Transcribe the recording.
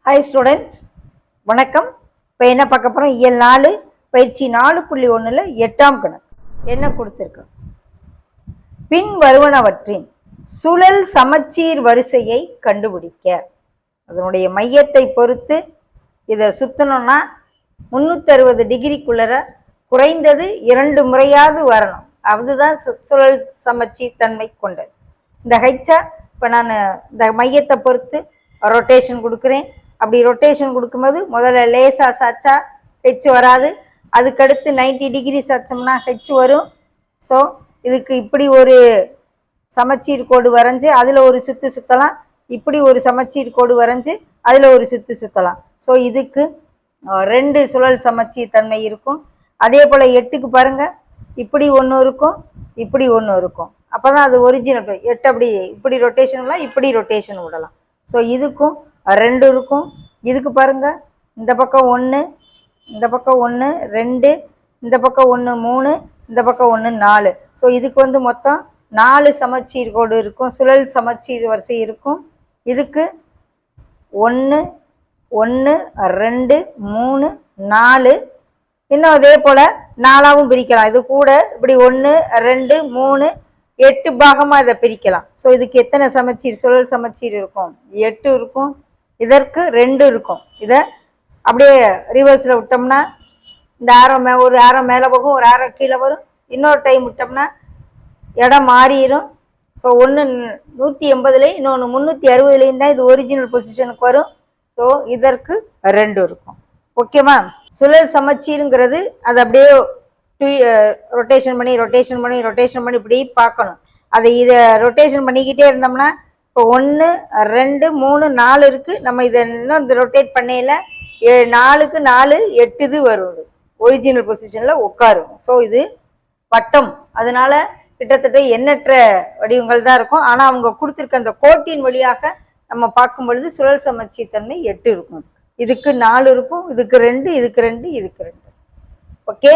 Hi students, வணக்கம். இப்போ என்ன பார்க்க போகிறோம்? இயல் 4 பயிற்சி 4.1 8ஆம் கணக்கு என்ன கொடுத்துருக்கோம்? பின் வருவனவற்றின் சுழல் சமச்சீர் வரிசையை கண்டுபிடிக்க. அதனுடைய மையத்தை பொறுத்து இதை சுற்றணும்னா 360 டிகிரிக்குள்ளர குறைந்தது 2 முறையாவது வரணும். அதுதான் சுழல் சமச்சீர் தன்மை கொண்டது. இந்த ஹெச்சா இப்போ நான் இந்த மையத்தை பொறுத்து ரொட்டேஷன் கொடுக்குறேன். அப்படி ரொட்டேஷன் கொடுக்கும்போது முதல்ல லேசாக சாச்சா ஹெச் வராது, அதுக்கடுத்து 90 டிகிரி சாச்சோம்னா ஹெச் வரும். ஸோ இதுக்கு இப்படி ஒரு சமச்சீர் கோடு வரைஞ்சி அதில் ஒரு சுற்று சுற்றலாம், இப்படி ஒரு சமச்சீர் கோடு வரைஞ்சி அதில் ஒரு சுற்று சுற்றலாம். ஸோ இதுக்கு 2 சுழல் சமச்சீர் தன்மை இருக்கும். அதே போல் 8க்கு பாருங்கள், இப்படி ஒன்று இருக்கும், இப்படி ஒன்று இருக்கும். அப்போ தான் அது ஒரிஜினல். 8 அப்படி இப்படி ரொட்டேஷன் விடலாம், இப்படி ரொட்டேஷன் விடலாம். ஸோ இதுக்கும் 2 இருக்கும். இதுக்கு பாருங்கள், இந்த பக்கம் 1, இந்த பக்கம் 1 2, இந்த பக்கம் 1 3, இந்த பக்கம் 1 4. ஸோ இதுக்கு வந்து மொத்தம் 4 சமச்சீர் கோடு இருக்கும், சுழல் சமச்சீர் வரிசை இருக்கும். இதுக்கு 1 1 2 3 4, இன்னும் அதே போல் 4ஆகவும் பிரிக்கலாம். இது கூட இப்படி 1 2 3 8 பாகமாக இதை பிரிக்கலாம். ஸோ இதுக்கு எத்தனை சமச்சீர் சுழல் சமச்சீர் இருக்கும்? 8 இருக்கும். இதற்கு 2 இருக்கும். இதை அப்படியே ரிவர்ஸில் விட்டோம்னா இந்த ஒரு ஆரோ மேலே போகும், ஒரு ஆரோ கீழே வரும். இன்னொரு டைம் விட்டோம்னா இடம் மாறிடும். ஸோ ஒன்று 180லேயும் இன்னொன்று 360லேயும் தான் இது ஒரிஜினல் பொசிஷனுக்கு வரும். ஸோ இதற்கு 2 இருக்கும். ஓகேவா? சுழல் சமச்சீருங்கிறது அது அப்படியே ரொட்டேஷன் பண்ணி ரொட்டேஷன் பண்ணி ரொட்டேஷன் பண்ணி இப்படி பார்க்கணும். அதை இதை ரொட்டேஷன் பண்ணிக்கிட்டே இருந்தோம்னா இப்போ 1 2 3 4 இருக்குது. நம்ம இதை இன்னும் இந்த ரொட்டேட் பண்ணையில் 4க்கு 4 8 இது வரும், ஒரிஜினல் பொசிஷனில் உட்காரும். ஸோ இது வட்டம், அதனால கிட்டத்தட்ட எண்ணற்ற வடிவங்கள் தான் இருக்கும். ஆனால் அவங்க கொடுத்துருக்க அந்த கோட்டின் வழியாக நம்ம பார்க்கும் பொழுது சுழல் சமச்சீர் தன்மை 8 இருக்கும். இதுக்கு 4 இருக்கும், இதுக்கு 2, இதுக்கு 2, இதுக்கு 2. ஓகே.